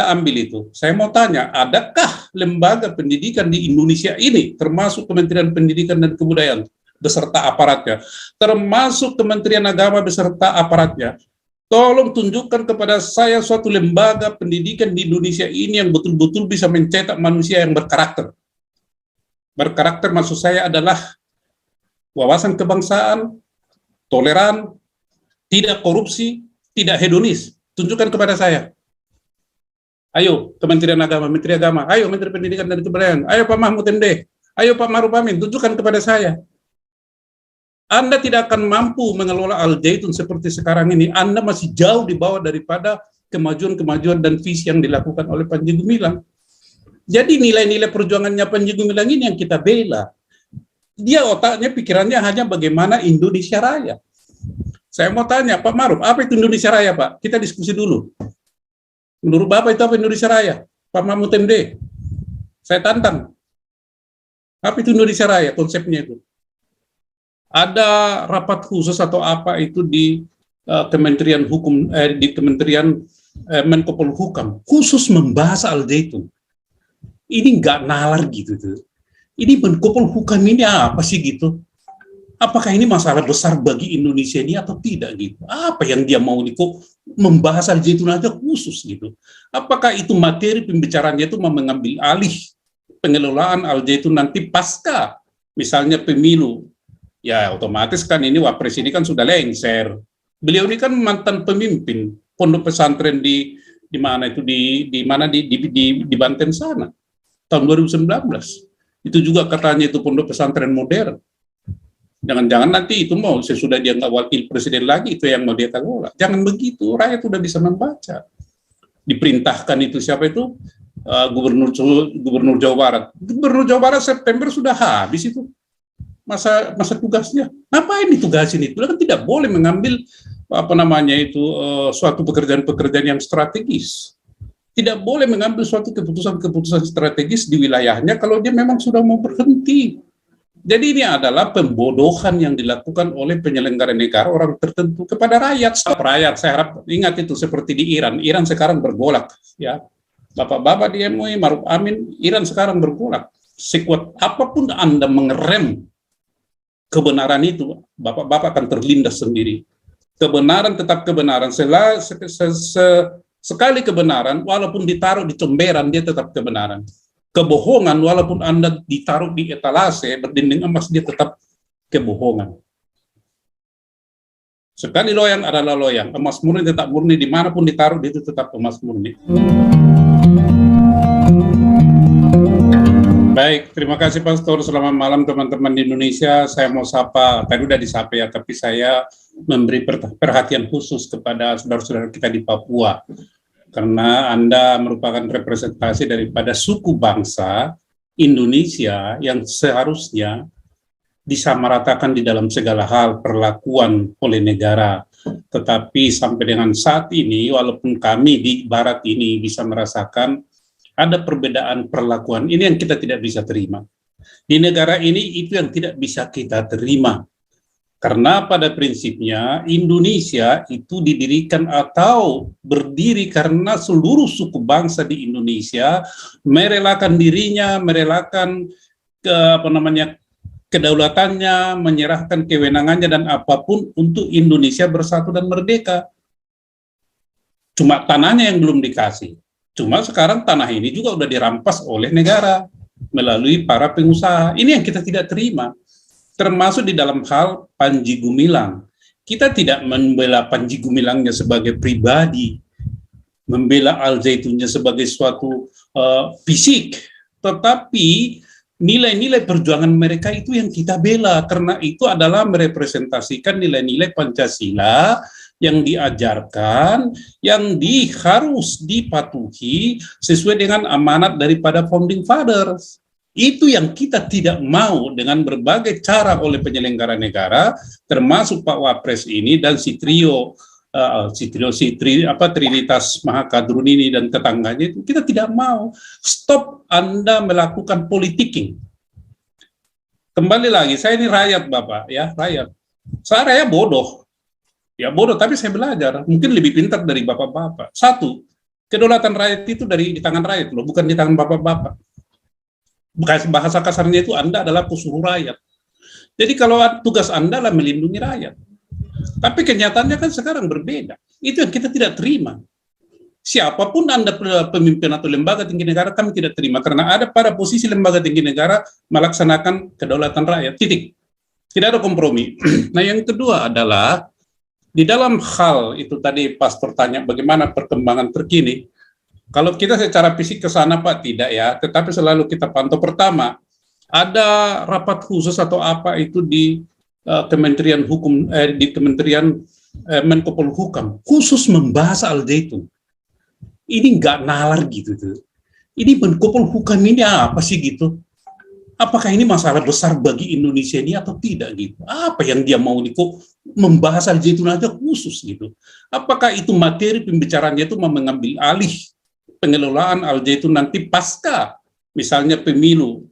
Anda ambil itu. Saya mau tanya, adakah lembaga pendidikan di Indonesia ini, termasuk Kementerian Pendidikan dan Kebudayaan, beserta aparatnya, termasuk Kementerian Agama beserta aparatnya, tolong tunjukkan kepada saya suatu lembaga pendidikan di Indonesia ini yang betul-betul bisa mencetak manusia yang berkarakter. Berkarakter maksud saya adalah wawasan kebangsaan, toleran, tidak korupsi, tidak hedonis. Tunjukkan kepada saya. Ayo Kementerian Agama, Menteri Agama, ayo Menteri Pendidikan dan Kebudayaan, ayo Pak Mahfud MD, ayo Pak Maruf Amin, tunjukkan kepada saya. Anda tidak akan mampu mengelola Al Zaitun seperti sekarang ini. Anda masih jauh di bawah daripada kemajuan-kemajuan dan visi yang dilakukan oleh Panji Gumilang. Jadi nilai-nilai perjuangannya Panji Gumilang ini yang kita bela. Dia otaknya, pikirannya hanya bagaimana Indonesia Raya. Saya mau tanya, Pak Maruf, apa itu Indonesia Raya, Pak? Kita diskusi dulu. Menurut Bapak itu apa Indonesia Raya? Pak Mahfud MD, saya tantang. Apa itu Indonesia Raya, konsepnya itu? Ada rapat khusus atau apa itu di Kementerian Hukum, di Kementerian Menko Polhukam, khusus membahas Al Zaitun. Ini nggak nalar gitu tuh. Ini Menko Polhukam ini apa sih gitu? Apakah ini masalah besar bagi Indonesia ini atau tidak gitu? Apa yang dia mau kok membahas Al Zaitun aja khusus gitu? Apakah itu materi pembicaraannya itu mau mengambil alih pengelolaan Al Zaitun nanti pasca misalnya pemilu? Ya otomatis kan ini Wapres ini kan sudah lengser. Beliau ini kan mantan pemimpin pondok pesantren di mana itu di Banten sana tahun 2019. Itu juga katanya itu pondok pesantren modern. Jangan-jangan nanti itu mau sesudah dia nggak wakil presiden lagi itu yang mau dia kelola. Jangan begitu, rakyat sudah bisa membaca. Diperintahkan itu siapa itu Gubernur Jawa Barat. Gubernur Jawa Barat September sudah habis itu masa tugasnya. Ngapain ditugasin itu? Kan tidak boleh mengambil suatu pekerjaan-pekerjaan yang strategis. Tidak boleh mengambil suatu keputusan-keputusan strategis di wilayahnya kalau dia memang sudah mau berhenti. Jadi ini adalah pembodohan yang dilakukan oleh penyelenggara negara orang tertentu kepada rakyat. Stop rakyat, saya harap ingat itu seperti di Iran. Iran sekarang bergolak, ya. Bapak-bapak di MUI, Maruf Amin, Iran sekarang bergolak. Sekuat apapun Anda mengerem kebenaran itu, bapak-bapak akan terlindas sendiri. Kebenaran tetap kebenaran. Sekali kebenaran, walaupun ditaruh di comberan, dia tetap kebenaran. Kebohongan, walaupun Anda ditaruh di etalase berdinding emas, dia tetap kebohongan. Sekali loyang adalah loyang, emas murni tetap murni, dimanapun ditaruh itu tetap emas murni. Baik, terima kasih Pastor. Selamat malam teman-teman di Indonesia. Saya mau sapa, tadi udah disapa ya, tapi saya memberi perhatian khusus kepada saudara-saudara kita di Papua. Karena Anda merupakan representasi daripada suku bangsa Indonesia yang seharusnya disamaratakan di dalam segala hal perlakuan oleh negara. Tetapi sampai dengan saat ini, walaupun kami di Barat ini bisa merasakan ada perbedaan perlakuan, ini yang kita tidak bisa terima. Di negara ini itu yang tidak bisa kita terima. Karena pada prinsipnya Indonesia itu didirikan atau berdiri karena seluruh suku bangsa di Indonesia merelakan dirinya, merelakan kedaulatannya, menyerahkan kewenangannya dan apapun untuk Indonesia bersatu dan merdeka. Cuma tanahnya yang belum dikasih. Cuma sekarang tanah ini juga udah dirampas oleh negara melalui para pengusaha. Ini yang kita tidak terima. Termasuk di dalam hal Panji Gumilang. Kita tidak membela Panji Gumilangnya sebagai pribadi, membela Al Zaitunnya sebagai suatu fisik, tetapi nilai-nilai perjuangan mereka itu yang kita bela, karena itu adalah merepresentasikan nilai-nilai Pancasila yang diajarkan, yang harus dipatuhi sesuai dengan amanat daripada Founding Fathers. Itu yang kita tidak mau dengan berbagai cara oleh penyelenggara negara, termasuk Pak Wapres ini dan si Trinitas Mahakadrun ini dan tetangganya itu, kita tidak mau. Stop Anda melakukan politicking. Kembali lagi, saya ini rakyat Bapak, ya rakyat. Saya rakyat bodoh. Ya bodoh, tapi saya belajar. Mungkin lebih pintar dari Bapak-Bapak. Satu, Kedaulatan rakyat itu di tangan rakyat loh, bukan di tangan bapak-bapak. Bahasa kasarnya itu Anda adalah pesuruh rakyat. Jadi kalau tugas Anda adalah melindungi rakyat. Tapi kenyataannya kan sekarang berbeda. Itu yang kita tidak terima. Siapapun Anda pemimpin atau lembaga tinggi negara, kami tidak terima. Karena ada pada posisi lembaga tinggi negara melaksanakan kedaulatan rakyat. Titik. Tidak ada kompromi. Nah, yang kedua adalah di dalam hal itu tadi Pastor tanya bagaimana perkembangan terkini. Kalau kita secara fisik ke sana Pak tidak ya, tetapi selalu kita pantau. Pertama, ada rapat khusus atau apa itu di Kementerian Hukum di Kementerian Menko Polhukam khusus membahas Al Zaitun. Ini nggak nalar gitu tuh. Ini Menko Polhukam ini apa sih gitu? Apakah ini masalah besar bagi Indonesia ini atau tidak gitu? Apa yang dia mau nih kok membahas Al Zaitun aja khusus gitu? Apakah itu materi pembicaraannya itu mau mengambil alih pengelolaan Al Zaitun nanti pasca misalnya pemilu?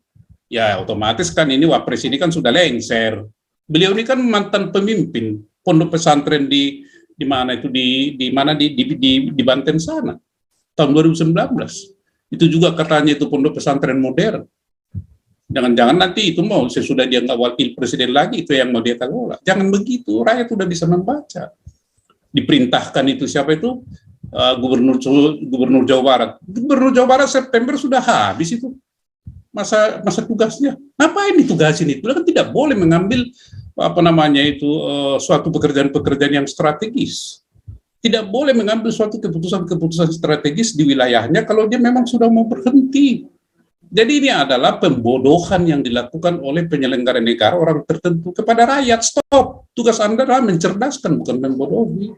Ya otomatis kan ini Wapres ini kan sudah lengser. Beliau ini kan mantan pemimpin pondok pesantren di mana itu di mana di Banten sana tahun 2019. Itu juga katanya itu pondok pesantren modern. Jangan-jangan nanti itu mau sesudah dia nggak wakil presiden lagi itu yang mau dia kelola. Jangan begitu, rakyat sudah bisa membaca. Diperintahkan itu siapa itu Gubernur Jawa Barat. Gubernur Jawa Barat September sudah habis itu masa tugasnya. Ngapain ditugasin itu? Kan tidak boleh mengambil apa namanya itu suatu pekerjaan-pekerjaan yang strategis. Tidak boleh mengambil suatu keputusan-keputusan strategis di wilayahnya kalau dia memang sudah mau berhenti. Jadi ini adalah pembodohan yang dilakukan oleh penyelenggara negara orang tertentu kepada rakyat. Stop. Tugas Anda adalah mencerdaskan, bukan membodohi.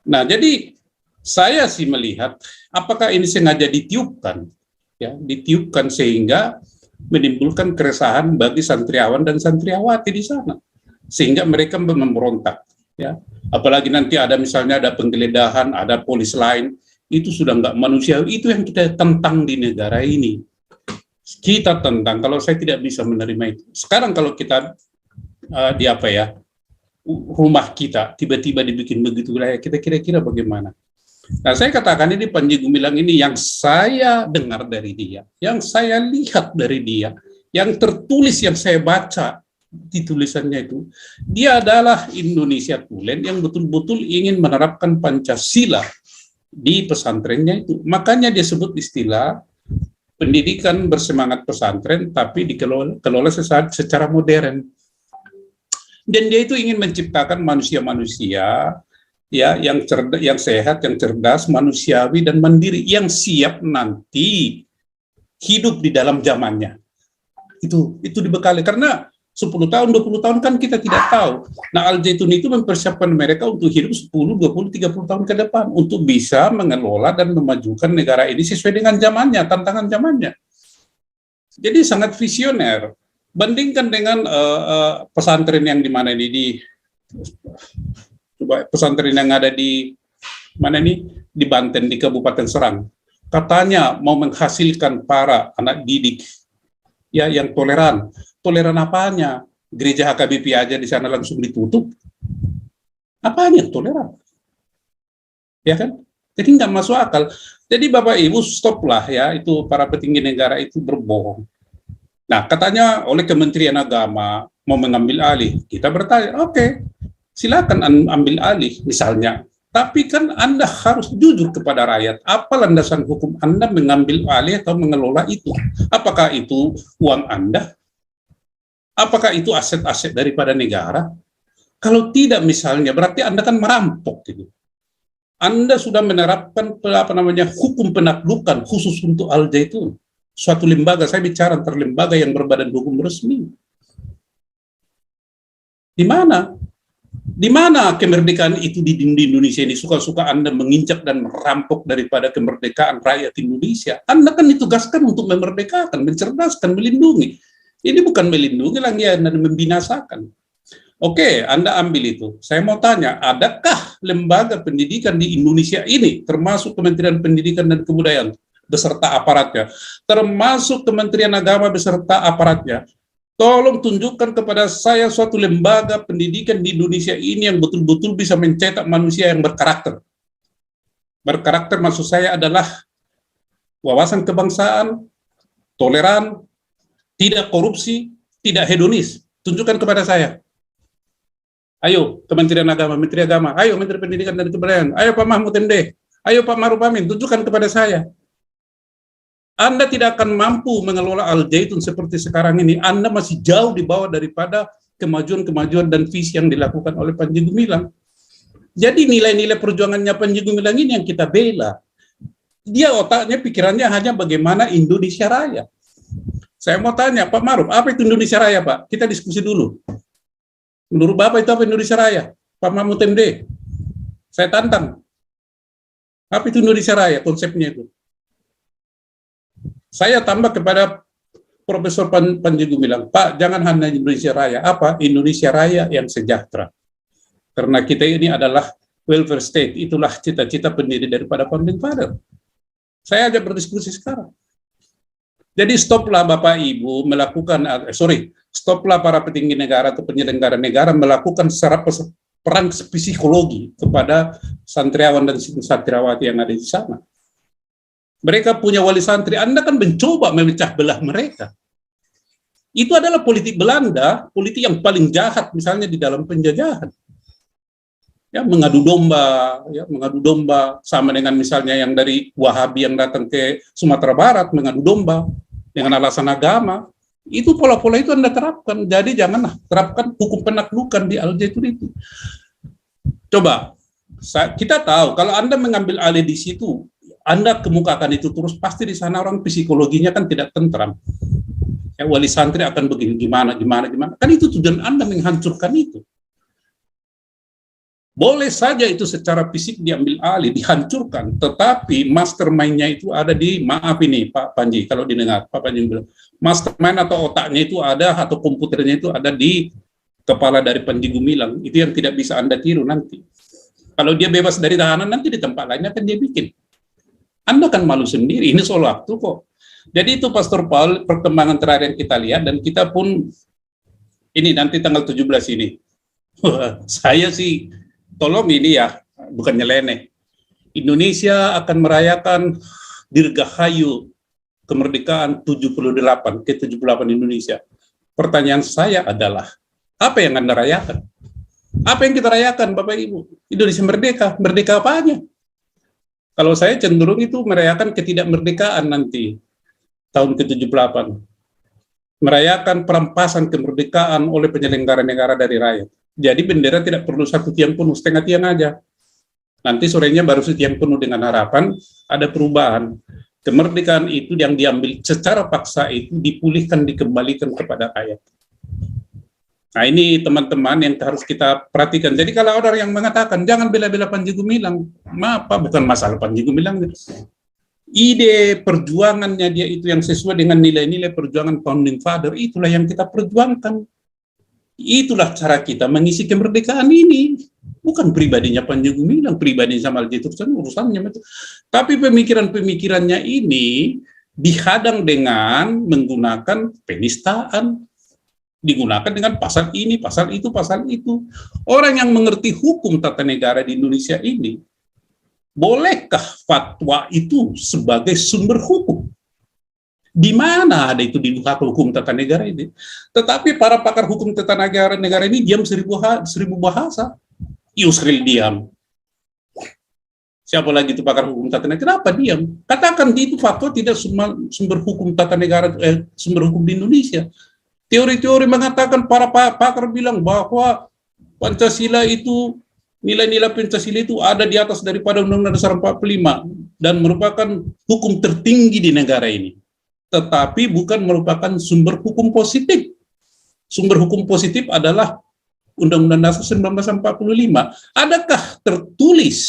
Nah, jadi saya sih melihat apakah ini sengaja ditiupkan, ya, ditiupkan sehingga menimbulkan keresahan bagi santriawan dan santriawati di sana, sehingga mereka memberontak. Ya, apalagi nanti ada misalnya ada penggeledahan, ada polis lain, itu sudah nggak manusiawi. Itu yang kita tentang di negara ini. Kita tentang, kalau saya tidak bisa menerima itu. Sekarang kalau kita di apa ya, rumah kita tiba-tiba dibikin begitu wilayah kita, kira-kira bagaimana? Nah, saya katakan ini Panji Gumilang ini yang saya dengar dari dia, yang saya lihat dari dia, yang tertulis, yang saya baca di tulisannya itu, dia adalah Indonesia Tulen yang betul-betul ingin menerapkan Pancasila di pesantrennya itu. Makanya dia sebut istilah pendidikan bersemangat pesantren, tapi dikelola secara modern. Dan dia itu ingin menciptakan manusia-manusia ya yang cerdas, yang sehat, yang cerdas, manusiawi dan mandiri, yang siap nanti hidup di dalam zamannya. Itu dibekali karena 10 tahun, 20 tahun kan kita tidak tahu. Nah, Al Zaitun itu mempersiapkan mereka untuk hidup 10, 20, 30 tahun ke depan untuk bisa mengelola dan memajukan negara ini sesuai dengan zamannya, tantangan zamannya. Jadi sangat visioner. Bandingkan dengan pesantren yang di mana ini coba pesantren yang ada di mana ini di Banten di Kabupaten Serang. Katanya mau menghasilkan para anak didik ya yang toleran. Toleran apanya? Gereja HKBP aja di sana langsung ditutup. Apanya toleran? Ya kan? Jadi nggak masuk akal. Jadi Bapak Ibu stoplah ya, itu para petinggi negara itu berbohong. Nah, katanya oleh Kementerian Agama mau mengambil alih. Kita bertanya, oke, silakan ambil alih misalnya. Tapi kan Anda harus jujur kepada rakyat. Apa landasan hukum Anda mengambil alih atau mengelola itu? Apakah itu uang Anda? Apakah itu aset-aset daripada negara? Kalau tidak misalnya, berarti Anda kan merampok gitu. Anda sudah menerapkan hukum penaklukan khusus untuk Al Zaitun. Suatu lembaga, saya bicara antar lembaga yang berbadan hukum resmi. Di mana? Di mana kemerdekaan itu di Indonesia ini? Suka-suka Anda menginjak dan merampok daripada kemerdekaan rakyat Indonesia. Anda kan ditugaskan untuk memerdekakan, mencerdaskan, melindungi. Ini bukan melindungi lagi dan membinasakan. Oke, Anda ambil itu. Saya mau tanya, adakah lembaga pendidikan di Indonesia ini, termasuk Kementerian Pendidikan dan Kebudayaan, beserta aparatnya, termasuk Kementerian Agama beserta aparatnya, tolong tunjukkan kepada saya suatu lembaga pendidikan di Indonesia ini yang betul-betul bisa mencetak manusia yang berkarakter. Berkarakter maksud saya adalah wawasan kebangsaan, toleran, tidak korupsi, tidak hedonis. Tunjukkan kepada saya. Ayo Kementerian Agama, Menteri Agama, ayo Menteri Pendidikan dan Kebudayaan, ayo Pak Mahfud MD, ayo Pak Maruf Amin, tunjukkan kepada saya. Anda tidak akan mampu mengelola Al Zaitun seperti sekarang ini. Anda masih jauh di bawah daripada kemajuan-kemajuan dan visi yang dilakukan oleh Panji Gumilang. Jadi nilai-nilai perjuangannya Panji Gumilang ini yang kita bela. Dia otaknya, pikirannya hanya bagaimana Indonesia Raya. Saya mau tanya, Pak Maruf, apa itu Indonesia Raya, Pak? Kita diskusi dulu. Menurut Bapak itu apa Indonesia Raya? Pak Mahfud MD, saya tantang. Apa itu Indonesia Raya, konsepnya itu? Saya tambah kepada Profesor Panji Gumilang, Pak, jangan hanya Indonesia Raya. Apa? Indonesia Raya yang sejahtera. Karena kita ini adalah welfare state, itulah cita-cita pendiri daripada Founding Father. Saya ajak berdiskusi sekarang. Jadi stoplah Bapak Ibu melakukan, stoplah para petinggi negara atau penyelenggara negara melakukan secara perang psikologi kepada santriawan dan santriawati yang ada di sana. Mereka punya wali santri, Anda kan mencoba memecah belah mereka. Itu adalah politik Belanda, politik yang paling jahat misalnya di dalam penjajahan. Ya, mengadu domba sama dengan misalnya yang dari Wahabi yang datang ke Sumatera Barat mengadu domba dengan alasan agama. Itu pola-pola itu Anda terapkan. Jadi janganlah terapkan hukum penaklukan di Al Zaitun itu. Coba kita tahu kalau Anda mengambil alih di situ, Anda kemukakan itu terus, pasti di sana orang psikologinya kan tidak tentram. Ya, wali santri akan begini gimana. Kan itu tujuan Anda menghancurkan itu. Boleh saja itu secara fisik diambil alih, dihancurkan, tetapi mastermind-nya itu ada di, maaf ini Pak Panji, kalau didengar, Pak Panji bilang, mastermind atau otaknya itu ada, atau komputernya itu ada di kepala dari Panji Gumilang, itu yang tidak bisa Anda tiru nanti. Kalau dia bebas dari tahanan, nanti di tempat lainnya kan dia bikin. Anda kan malu sendiri, ini soal waktu kok. Jadi itu Pastor Paul, perkembangan terakhir yang kita lihat, dan kita pun, ini nanti tanggal 17 ini, saya sih, tolong ini ya, bukan nyeleneh. Indonesia akan merayakan Dirgahayu kemerdekaan 78, ke-78 Indonesia. Pertanyaan saya adalah, apa yang Anda rayakan? Apa yang kita rayakan, Bapak Ibu? Indonesia merdeka, merdeka apanya? Kalau saya cenderung itu merayakan ketidakmerdekaan nanti, tahun ke-78. Merayakan perampasan kemerdekaan oleh penyelenggara negara dari rakyat. Jadi bendera tidak perlu satu tiang penuh, setengah tiang aja. Nanti sorenya baru setiang penuh dengan harapan ada perubahan. Kemerdekaan itu yang diambil secara paksa itu dipulihkan, dikembalikan kepada rakyat. Nah ini teman-teman yang harus kita perhatikan. Jadi kalau ada yang mengatakan jangan bela-bela Panji Gumilang, maaf Pak, bukan masalah Panji Gumilang. Ide perjuangannya dia itu yang sesuai dengan nilai-nilai perjuangan Founding Father, itulah yang kita perjuangkan. Itulah cara kita mengisi kemerdekaan ini. Bukan pribadinya Panji Gumilang, pribadinya sama Al Zaitun, urusannya. Tapi pemikiran-pemikirannya ini dihadang dengan menggunakan penistaan, digunakan dengan pasal ini, pasal itu, pasal itu. Orang yang mengerti hukum tata negara di Indonesia ini, bolehkah fatwa itu sebagai sumber hukum? Di mana ada itu di hukum tata negara ini? Tetapi para pakar hukum tata negara ini diam seribu bahasa. Yusril diam. Siapa lagi itu pakar hukum tata negara? Kenapa diam? Katakan itu fatwa tidak sumber hukum tata negara, sumber hukum di Indonesia. Teori-teori mengatakan, para pakar bilang bahwa Pancasila itu, nilai-nilai Pancasila itu ada di atas daripada Undang-Undang Dasar 45 dan merupakan hukum tertinggi di negara ini. Tetapi bukan merupakan sumber hukum positif. Sumber hukum positif adalah Undang-Undang Dasar 1945. Adakah tertulis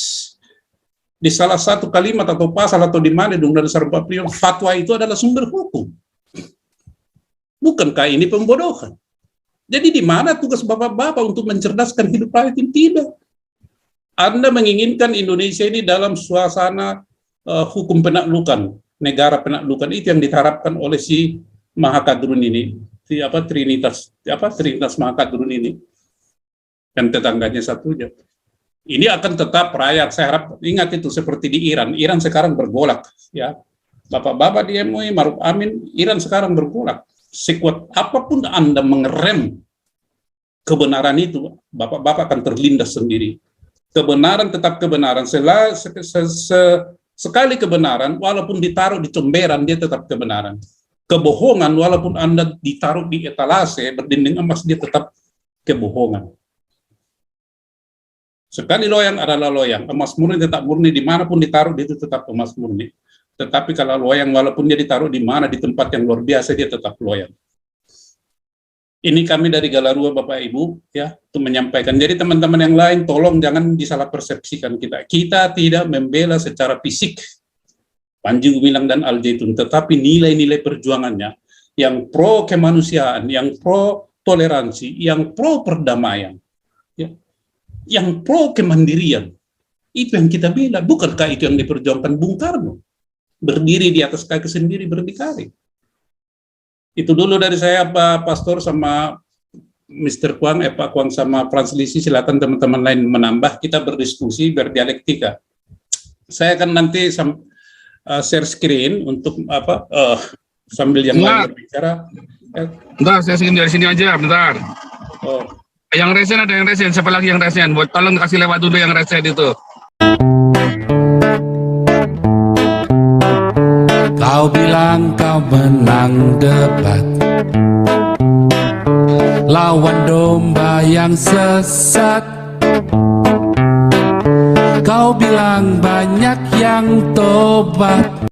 di salah satu kalimat atau pasal atau di mana di Undang-Undang Dasar 45 fatwa itu adalah sumber hukum? Bukankah ini pembodohan? Jadi di mana tugas bapak-bapak untuk mencerdaskan hidup rakyat ini? Tidak. Anda menginginkan Indonesia ini dalam suasana hukum penaklukan, negara penaklukan, itu yang diharapkan oleh si Mahakadrun ini, Trinitas Mahakadrun ini, dan tetangganya satunya. Ini akan tetap rakyat. Saya harap ingat itu seperti di Iran. Iran sekarang bergolak, ya. Bapak-bapak di MUI, Maruf Amin, Iran sekarang bergolak. Sekuat apapun Anda mengerem kebenaran itu, bapak-bapak akan terlindas sendiri. Kebenaran tetap kebenaran. Sekali kebenaran, walaupun ditaruh di comberan, dia tetap kebenaran. Kebohongan, walaupun Anda ditaruh di etalase berdinding emas, dia tetap kebohongan. Sekali loyang adalah loyang. Emas murni tetap murni, dimanapun ditaruh dia itu tetap emas murni. Tetapi kalau loyang, walaupun dia ditaruh di mana, di tempat yang luar biasa, dia tetap loyang. Ini kami dari Galarua, Bapak Ibu, ya, untuk menyampaikan. Jadi teman-teman yang lain, tolong jangan disalah persepsikan kita. Kita tidak membela secara fisik Panji Gumilang dan Al Zaitun, tetapi nilai-nilai perjuangannya yang pro kemanusiaan, yang pro toleransi, yang pro perdamaian, ya, yang pro kemandirian, itu yang kita bela. Bukankah itu yang diperjuangkan Bung Karno? Berdiri di atas kaki sendiri, berdikari. Itu dulu dari saya, Pak Pastor, sama Mr. Kwang, Pak Kwang sama Frans Lisi. Silakan teman-teman lain menambah, kita berdiskusi, berdialektika. Saya akan nanti share screen untuk sambil yang lain berbicara. Bentar, saya dari sini aja, bentar. Oh. Yang resen ada yang resen, siapa lagi yang resen? Buat tolong kasih lewat dulu yang resen itu. Kau bilang kau menang debat, lawan domba yang sesat. Kau bilang banyak yang tobat.